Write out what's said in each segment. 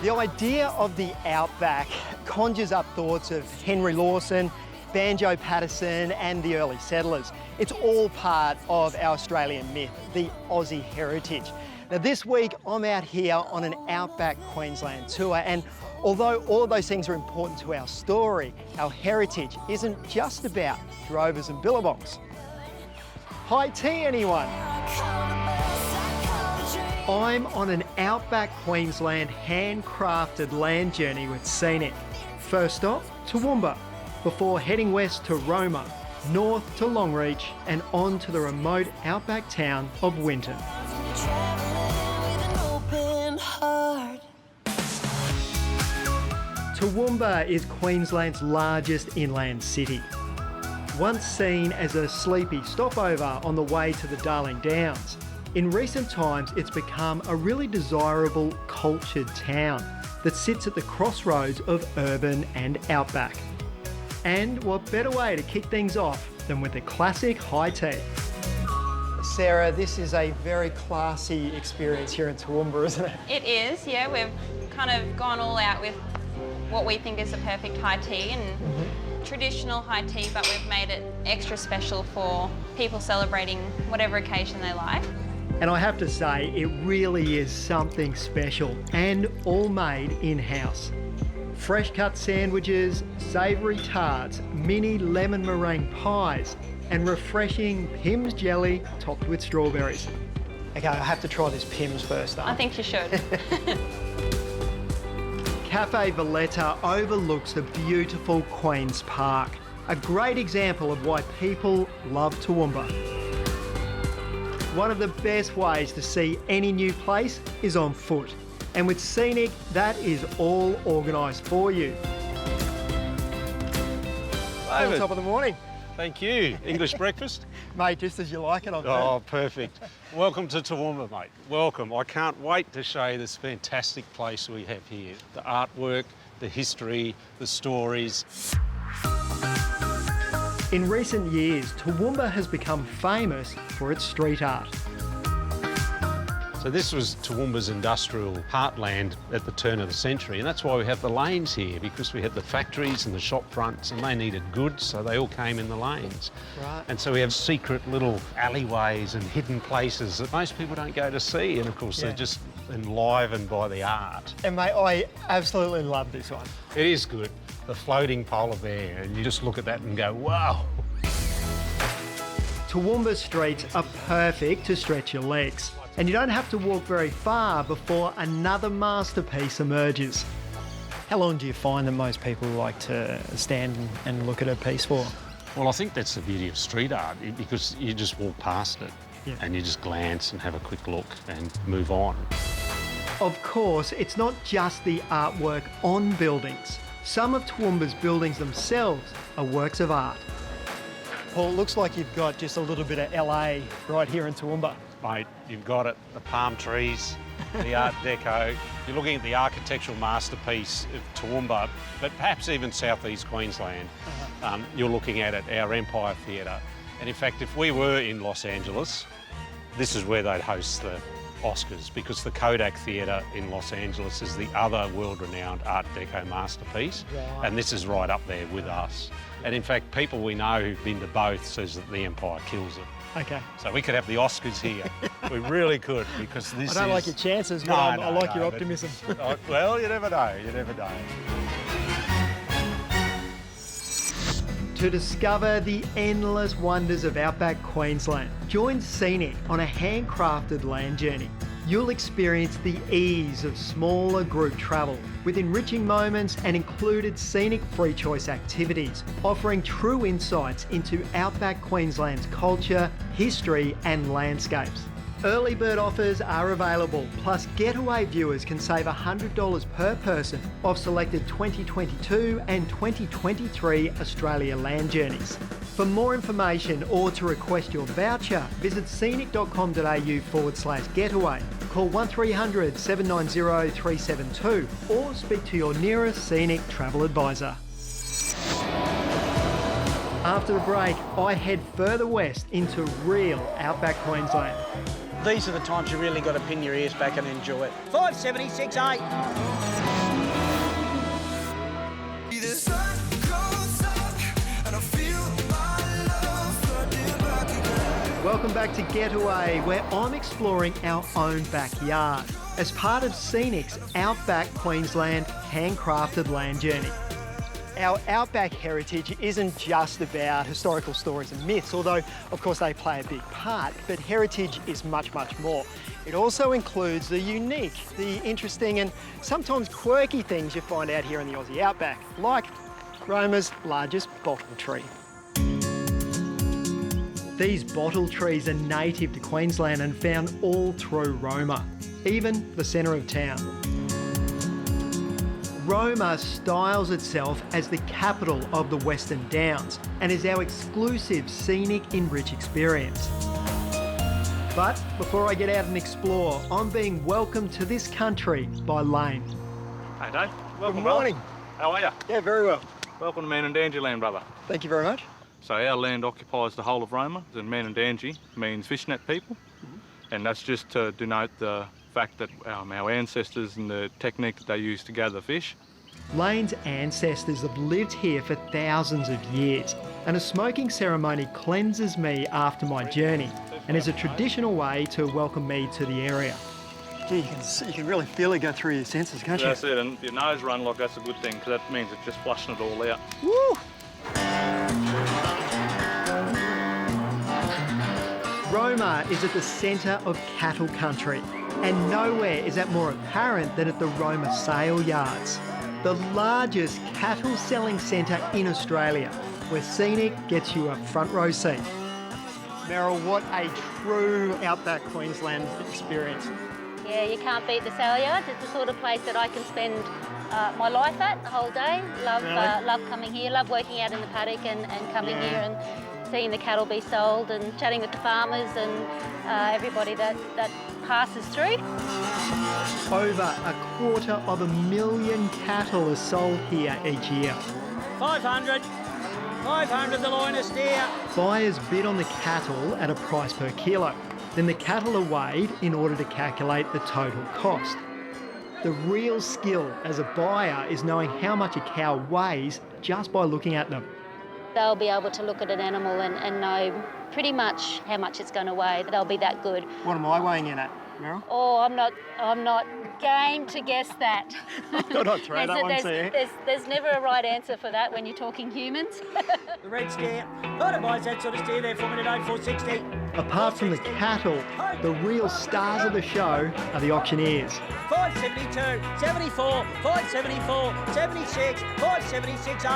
The idea of the Outback conjures up thoughts of Henry Lawson, Banjo Patterson and the early settlers. It's all part of our Australian myth, the Aussie heritage. Now this week I'm out here on an Outback Queensland tour, and although all of those things are important to our story, our heritage isn't just about drovers and billabongs. High tea, anyone? I'm on an Outback Queensland handcrafted land journey with Scenic. First stop, Toowoomba, before heading west to Roma, north to Longreach and on to the remote outback town of Winton. Toowoomba is Queensland's largest inland city. Once seen as a sleepy stopover on the way to the Darling Downs, in recent times it's become a really desirable, cultured town that sits at the crossroads of urban and outback. And what better way to kick things off than with a classic high tea? Sarah, this is a very classy experience here in Toowoomba, isn't it? It is, yeah. We've kind of gone all out with what we think is a perfect high tea and traditional high tea, but we've made it extra special for people celebrating whatever occasion they like. And I have to say, it really is something special and all made in-house. Fresh cut sandwiches, savoury tarts, mini lemon meringue pies, and refreshing Pim's jelly topped with strawberries. Okay, I have to try this Pim's first, though. I think you should. Cafe Valletta overlooks the beautiful Queen's Park, a great example of why people love Toowoomba. One of the best ways to see any new place is on foot. And with Scenic, that is all organised for you. On top of the morning. Thank you. English breakfast? Mate, just as you like it, Oh, perfect. Welcome to Toowoomba, mate. Welcome. I can't wait to show you this fantastic place we have here. The artwork, the history, the stories. In recent years, Toowoomba has become famous for its street art. So this was Toowoomba's industrial heartland at the turn of the century, and that's why we have the lanes here, because we had the factories and the shop fronts and they needed goods, so they all came in the lanes. Right. And so we have secret little alleyways and hidden places that most people don't go to see, and of course they're just enlivened by the art. And mate, I absolutely love this one. It is good. The floating polar bear, and you just look at that and go, wow. Toowoomba streets are perfect to stretch your legs, and you don't have to walk very far before another masterpiece emerges. How long do you find that most people like to stand and look at a piece for? Well, I think that's the beauty of street art, because you just walk past it and you just glance and have a quick look and move on. Of course, it's not just the artwork on buildings. Some of Toowoomba's buildings themselves are works of art. Paul, it looks like you've got just a little bit of LA right here in Toowoomba. Mate, you've got it. The palm trees, the Art Deco. You're looking at the architectural masterpiece of Toowoomba, but perhaps even southeast Queensland. You're looking at it, our Empire Theatre. And in fact, if we were in Los Angeles, this is where they'd host the Oscars, because the Kodak Theatre in Los Angeles is the other world-renowned Art Deco masterpiece. Right. And this is right up there with us. And in fact, people we know who've been to both says that the Empire kills it. Okay. So we could have the Oscars here. We really could, because this is... I don't like your chances, but I like your optimism. Well, you never know, you never know. To discover the endless wonders of Outback Queensland, join Scenic on a handcrafted land journey. You'll experience the ease of smaller group travel with enriching moments and included Scenic free choice activities, offering true insights into Outback Queensland's culture, history and landscapes. Early bird offers are available, plus Getaway viewers can save $100 per person off selected 2022 and 2023 Australia land journeys. For more information or to request your voucher, visit scenic.com.au/getaway. Call 1300 790 372 or speak to your nearest Scenic travel advisor. After the break, I head further west into real Outback Queensland. These are the times you really got to pin your ears back and enjoy it. 576.8. welcome back to Getaway, where I'm exploring our own backyard as part of Scenic's Outback Queensland handcrafted land journey. Our Outback heritage isn't just about historical stories and myths, although of course they play a big part, but heritage is much, much more. It also includes the unique, the interesting and sometimes quirky things you find out here in the Aussie Outback, like Roma's largest bottle tree. These bottle trees are native to Queensland and found all through Roma, even the centre of town. Roma styles itself as the capital of the Western Downs and is our exclusive scenic enrich experience. But before I get out and explore, I'm being welcomed to this country by Lane. Hey Dave, welcome. Good morning. How are you? Yeah, very well. Welcome to Manandangi land, brother. Thank you very much. So our land occupies the whole of Roma, and Manandangi means fishnet people, and that's just to denote the fact that our ancestors and the technique that they used to gather fish. Lane's ancestors have lived here for thousands of years, and a smoking ceremony cleanses me after my journey and is a traditional way to welcome me to the area. Gee, you can really feel it go through your senses, can't you? That's it, and your nose run like that's a good thing, because that means it's just flushing it all out. Woo! Roma is at the centre of cattle country, and nowhere is that more apparent than at the Roma sale yards, the largest cattle selling centre in Australia, where Scenic gets you a front row seat. Meryl, what a true Outback Queensland experience. Yeah, you can't beat the sale yards. It's the sort of place that I can spend my life at the whole day. Love coming here, love working out in the paddock and coming here and seeing the cattle be sold and chatting with the farmers and everybody that passes through. Over 250,000 cattle are sold here each year. 500 the loin is steer. Buyers bid on the cattle at a price per kilo. Then the cattle are weighed in order to calculate the total cost. The real skill as a buyer is knowing how much a cow weighs just by looking at them. They'll be able to look at an animal and know pretty much how much it's going to weigh. They'll be that good. What am I weighing in at, Meryl? Oh, I'm not game to guess that. Thought I'd throw that one to you. There's never a right answer for that when you're talking humans. The red steer. Thought advise that sort of steer there for me today, 460. Apart from the cattle, the real stars of the show are the auctioneers. 572, 74, 574, 76, 576, 8.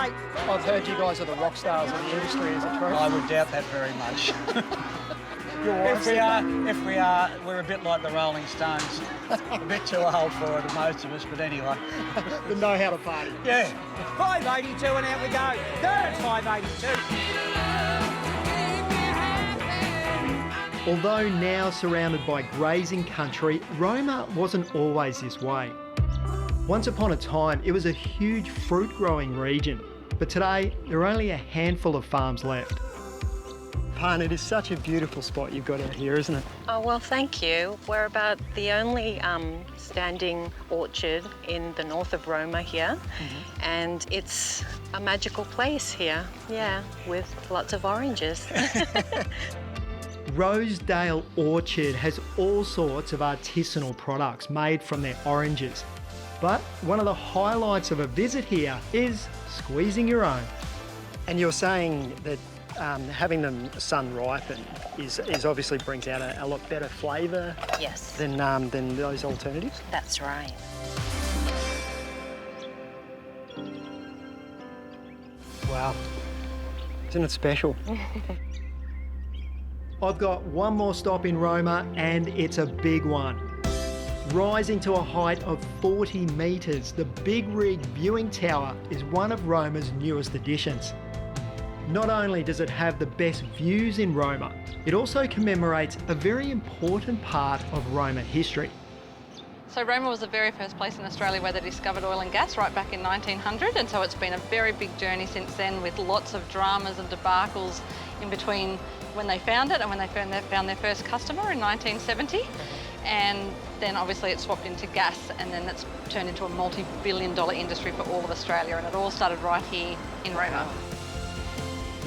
I've heard you guys are the rock stars of the industry, is it true? I would doubt that very much. If we are, we're a bit like the Rolling Stones. A bit too old for it, most of us, but anyway. They know how to party. Yeah. 582 and out we go. Third 582. Although now surrounded by grazing country, Roma wasn't always this way. Once upon a time, it was a huge fruit growing region, but today there are only a handful of farms left. Pan, it is such a beautiful spot you've got out here, isn't it? Oh, well, thank you. We're about the only standing orchard in the north of Roma here, and it's a magical place here, yeah, with lots of oranges. Rosedale Orchard has all sorts of artisanal products made from their oranges. But one of the highlights of a visit here is squeezing your own. And you're saying that having them sun ripen is obviously brings out a lot better flavour Yes. than those alternatives? That's right. Wow, isn't it special? I've got one more stop in Roma and it's a big one. Rising to a height of 40 metres, the Big Rig Viewing Tower is one of Roma's newest additions. Not only does it have the best views in Roma, it also commemorates a very important part of Roma history. So Roma was the very first place in Australia where they discovered oil and gas right back in 1900, and so it's been a very big journey since then, with lots of dramas and debacles in between when they found it and when they found their first customer in 1970. And then obviously it swapped into gas, and then that's turned into a multi-billion-dollar industry for all of Australia, and it all started right here in Roma.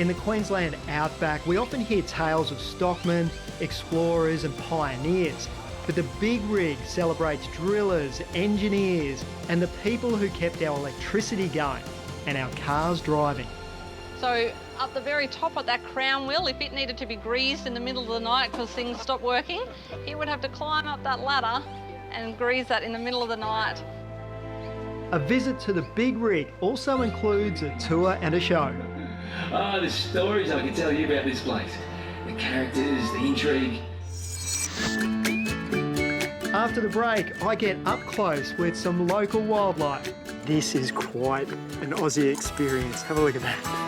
In the Queensland Outback, we often hear tales of stockmen, explorers and pioneers. But the big rig celebrates drillers, engineers and the people who kept our electricity going and our cars driving. So up the very top of that crown wheel, if it needed to be greased in the middle of the night because things stopped working, he would have to climb up that ladder and grease that in the middle of the night. A visit to the big rig also includes a tour and a show. Oh, the stories I can tell you about this place. The characters, the intrigue. After the break, I get up close with some local wildlife. This is quite an Aussie experience. Have a look at that.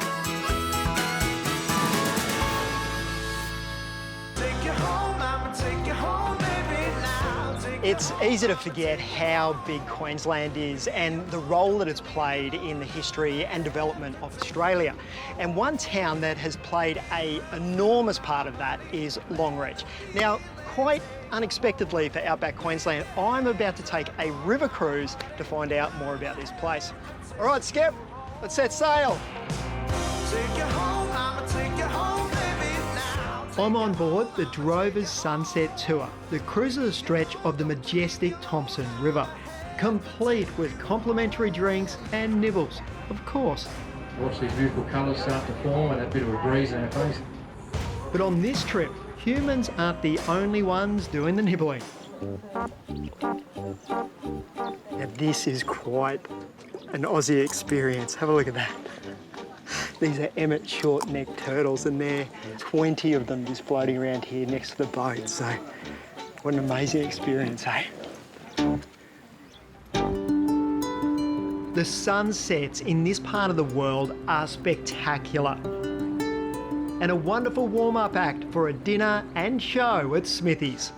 It's easy to forget how big Queensland is and the role that it's played in the history and development of Australia. And one town that has played an enormous part of that is Longreach. Now, quite unexpectedly for Outback Queensland, I'm about to take a river cruise to find out more about this place. All right, Skip, let's set sail. Take you home, I'ma take you home, baby, now. I'm on board the Drover's Sunset Tour that cruises a stretch of the majestic Thomson River, complete with complimentary drinks and nibbles, of course. Watch these beautiful colours start to form and a bit of a breeze in our face. But on this trip, humans aren't the only ones doing the nibbling. Now this is quite an Aussie experience. Have a look at that. These are Emmett short-necked turtles and there are 20 of them just floating around here next to the boat. So what an amazing experience, eh? The sunsets in this part of the world are spectacular. And a wonderful warm-up act for a dinner and show at Smithy's.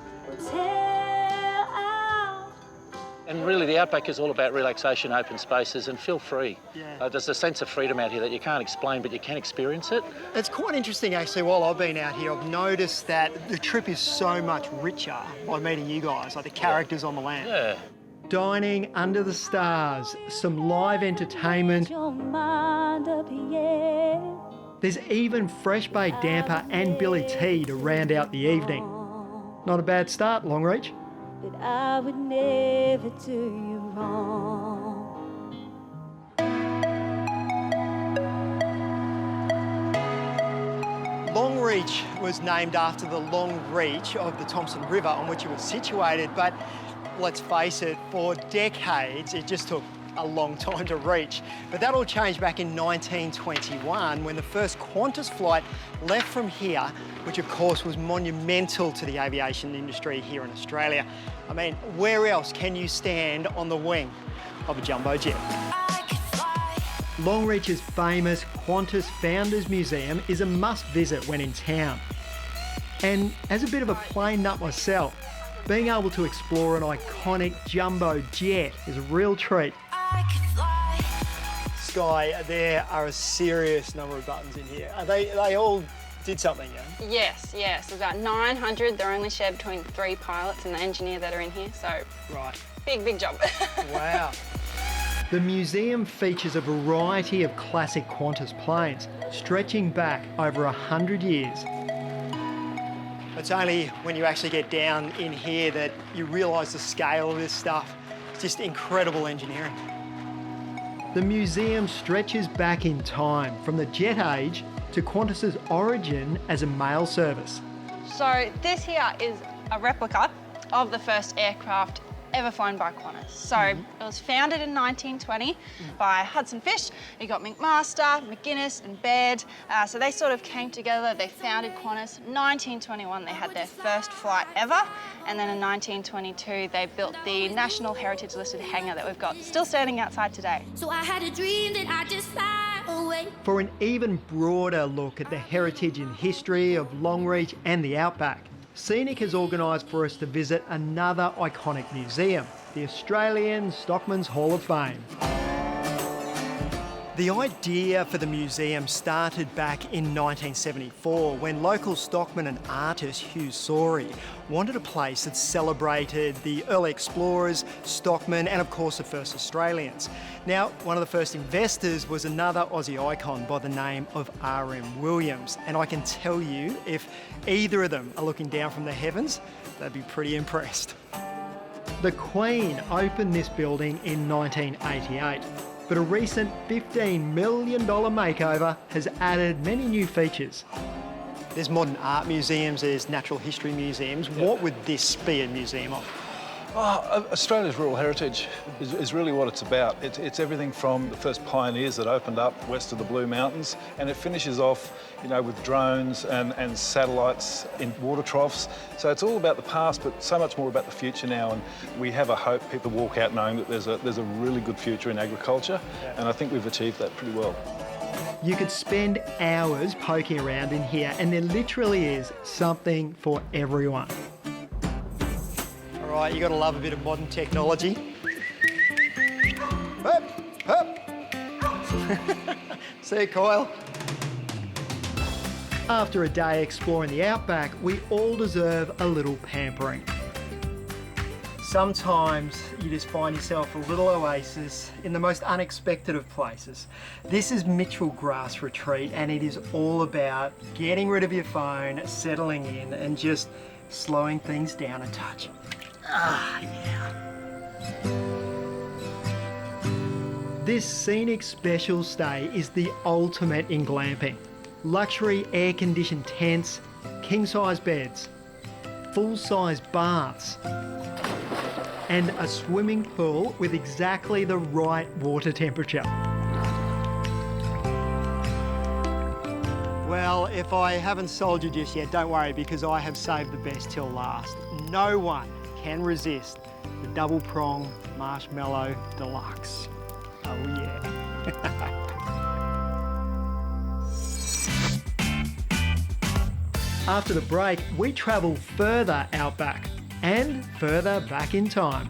And really the Outback is all about relaxation, open spaces and feel free. Yeah. There's a sense of freedom out here that you can't explain but you can experience it. It's quite interesting actually, while I've been out here, I've noticed that the trip is so much richer by meeting you guys, like the characters on the land. Yeah. Dining under the stars, some live entertainment. There's even fresh baked damper and Billy Tea to round out the evening. Not a bad start, Longreach. But I would never do you wrong. Longreach was named after the long reach of the Thomson River on which it was situated, but let's face it, for decades it just took a long time to reach. But that all changed back in 1921 when the first Qantas flight left from here, which of course was monumental to the aviation industry here in Australia. I mean, where else can you stand on the wing of a jumbo jet? Longreach's famous Qantas Founders Museum is a must visit when in town. And as a bit of a plane nut myself, being able to explore an iconic jumbo jet is a real treat. Sky, there are a serious number of buttons in here. They all did something, yeah? Yes. There's about 900. They're only shared between 3 pilots and the engineer that are in here, so right. Big job. Wow. The museum features a variety of classic Qantas planes, stretching back over 100 years. It's only when you actually get down in here that you realise the scale of this stuff. It's just incredible engineering. The museum stretches back in time from the jet age to Qantas's origin as a mail service. So this here is a replica of the first aircraft ever flown by Qantas. So it was founded in 1920 by Hudson Fysh. You got McMaster, McGuinness and Baird. So they sort of came together, they founded Qantas. 1921 they had their first flight ever, and then in 1922 they built the National Heritage listed hangar that we've got still standing outside today. So I had a dream that I just fly away. For an even broader look at the heritage and history of Longreach and the Outback, Scenic has organised for us to visit another iconic museum, the Australian Stockman's Hall of Fame. The idea for the museum started back in 1974 when local stockman and artist Hugh Sawrey wanted a place that celebrated the early explorers, stockmen and of course the first Australians. Now, one of the first investors was another Aussie icon by the name of R.M. Williams, and I can tell you if either of them are looking down from the heavens, they'd be pretty impressed. The Queen opened this building in 1988. But a recent $15 million makeover has added many new features. There's modern art museums, there's natural history museums. What would this be a museum of? Oh, Australia's rural heritage is really what it's about. It's everything from the first pioneers that opened up west of the Blue Mountains, and it finishes off, you know, with drones and satellites in water troughs. So it's all about the past, but so much more about the future now. And we have a hope people walk out knowing that there's a really good future in agriculture, and I think we've achieved that pretty well. You could spend hours poking around in here, and there literally is something for everyone. All right, you got to love a bit of modern technology. Up, up. See you, Kyle. After a day exploring the outback, we all deserve a little pampering. Sometimes you just find yourself a little oasis in the most unexpected of places. This is Mitchell Grass Retreat, and it is all about getting rid of your phone, settling in, and just slowing things down a touch. Ah, yeah. This scenic special stay is the ultimate in glamping. Luxury air-conditioned tents, king-size beds, full-size baths, and a swimming pool with exactly the right water temperature. Well, if I haven't sold you just yet, don't worry, because I have saved the best till last. No one can resist the double prong marshmallow deluxe. Oh yeah. After the break, we travel further outback and further back in time.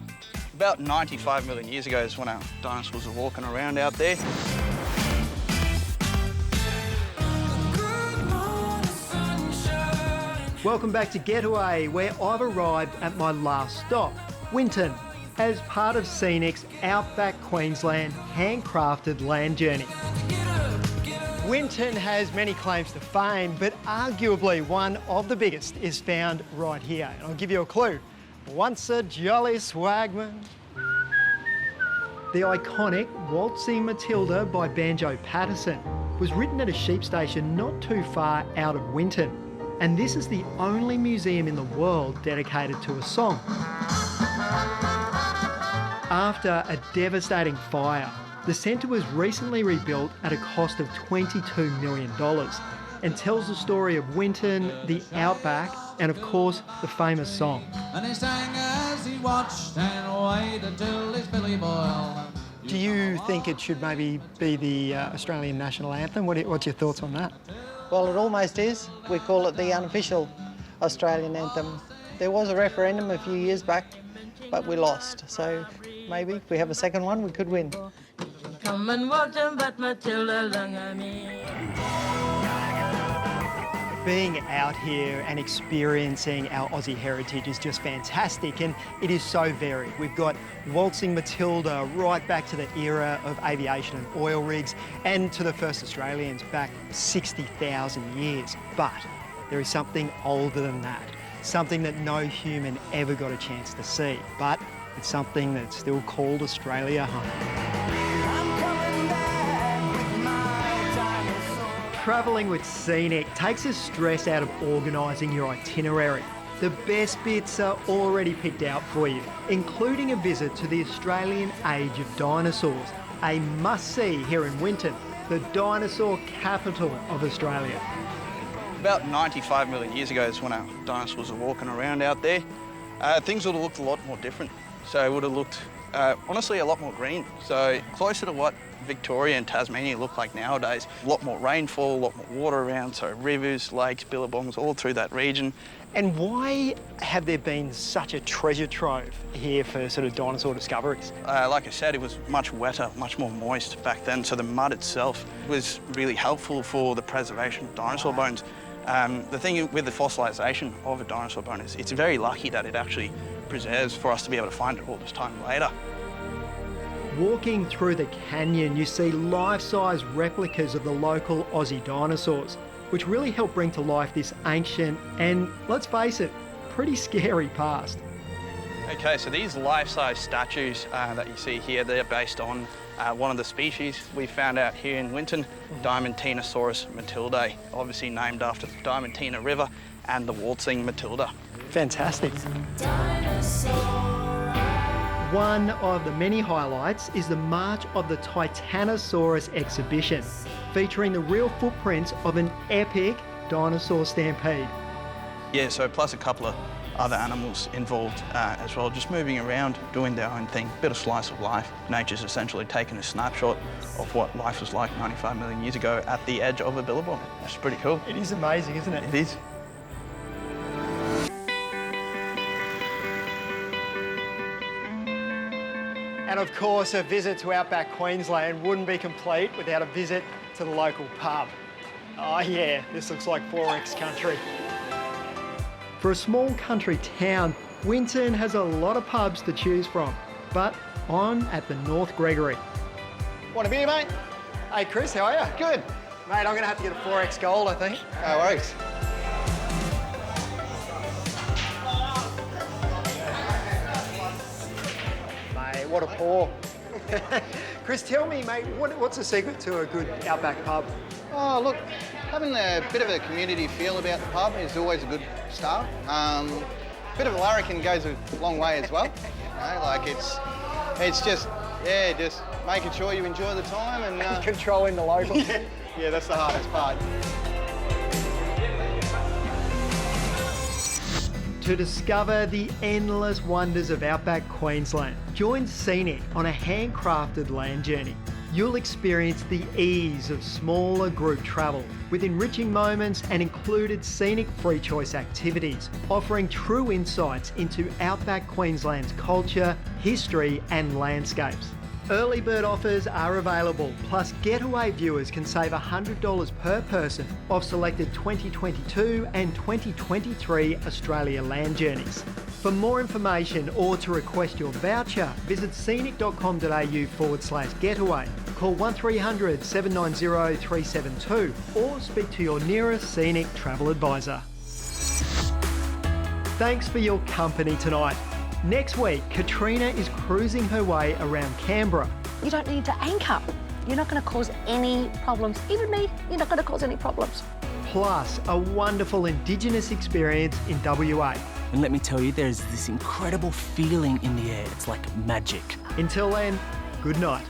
About 95 million years ago is when our dinosaurs were walking around out there. Welcome back to Getaway, where I've arrived at my last stop, Winton, as part of Scenic's Outback Queensland handcrafted land journey. Winton has many claims to fame, but arguably one of the biggest is found right here. And I'll give you a clue. Once a jolly swagman. The iconic Waltzing Matilda by Banjo Patterson was written at a sheep station not too far out of Winton. And this is the only museum in the world dedicated to a song. After a devastating fire, the centre was recently rebuilt at a cost of $22 million and tells the story of Winton, the outback, and of course, the famous song. And he sang as he watched and waited till his belly boiled. Do you think it should maybe be the Australian national anthem? What's your thoughts on that? Well, it almost is. We call it the unofficial Australian anthem. There was a referendum a few years back, but we lost. So maybe if we have a second one, we could win. Come and watch them, but Matilda long at me. Being out here and experiencing our Aussie heritage is just fantastic, and it is so varied. We've got Waltzing Matilda right back to the era of aviation and oil rigs, and to the first Australians back 60,000 years. But there is something older than that, something that no human ever got a chance to see, but it's something that's still called Australia home. Travelling with Scenic takes the stress out of organising your itinerary. The best bits are already picked out for you, including a visit to the Australian age of dinosaurs, a must-see here in Winton, the dinosaur capital of Australia. About 95 million years ago is when our dinosaurs were walking around out there. Things would have looked a lot more different. So it would have looked Honestly, a lot more green. So closer to what Victoria and Tasmania look like nowadays. A lot more rainfall, a lot more water around, so rivers, lakes, billabongs, all through that region. And why have there been such a treasure trove here for sort of dinosaur discoveries? Like I said, it was much wetter, much more moist back then, so the mud itself was really helpful for the preservation of dinosaur bones. The thing with the fossilisation of a dinosaur bone is it's very lucky that it actually preserves for us to be able to find it all this time later. Walking through the canyon, you see life-size replicas of the local Aussie dinosaurs, which really help bring to life this ancient and, let's face it, pretty scary past. Okay, so these life-size statues that you see here, they're based on one of the species we found out here in Winton, Dinosaurs Matilda, obviously named after the Diamantina River and the Waltzing Matilda. Fantastic. One of the many highlights is the March of the Titanosaurus exhibition, featuring the real footprints of an epic dinosaur stampede. Yeah, so plus a couple of other animals involved as well, just moving around, doing their own thing, bit of slice of life. Nature's essentially taken a snapshot of what life was like 95 million years ago at the edge of a billabong. That's pretty cool. It is amazing, isn't it? It is. And of course, a visit to Outback Queensland wouldn't be complete without a visit to the local pub. Oh yeah, this looks like 4X country. For a small country town, Winton has a lot of pubs to choose from, but I'm at the North Gregory. Want a beer, mate? Hey, Chris, how are you? Good. Mate, I'm going to have to get a 4X gold, I think. No worries. Mate, what a pour. Chris, tell me, mate, what's the secret to a good Outback pub? Oh, look, having a bit of a community feel about the pub is always a good start. A bit of a larrikin goes a long way as well. You know, like it's just, yeah, just making sure you enjoy the time and... controlling the locals. Yeah, that's the hardest part. To discover the endless wonders of Outback Queensland, join Scenic on a handcrafted land journey. You'll experience the ease of smaller group travel with enriching moments and included scenic free choice activities, offering true insights into Outback Queensland's culture, history and landscapes. Early bird offers are available, plus Getaway viewers can save $100 per person off selected 2022 and 2023 Australia land journeys. For more information or to request your voucher, visit scenic.com.au/getaway. Call 1300 790 372 or speak to your nearest Scenic travel advisor. Thanks for your company tonight. Next week, Katrina is cruising her way around Canberra. You don't need to anchor. You're not going to cause any problems. Even me, you're not going to cause any problems. Plus, a wonderful Indigenous experience in WA. And let me tell you, there's this incredible feeling in the air. It's like magic. Until then, good night.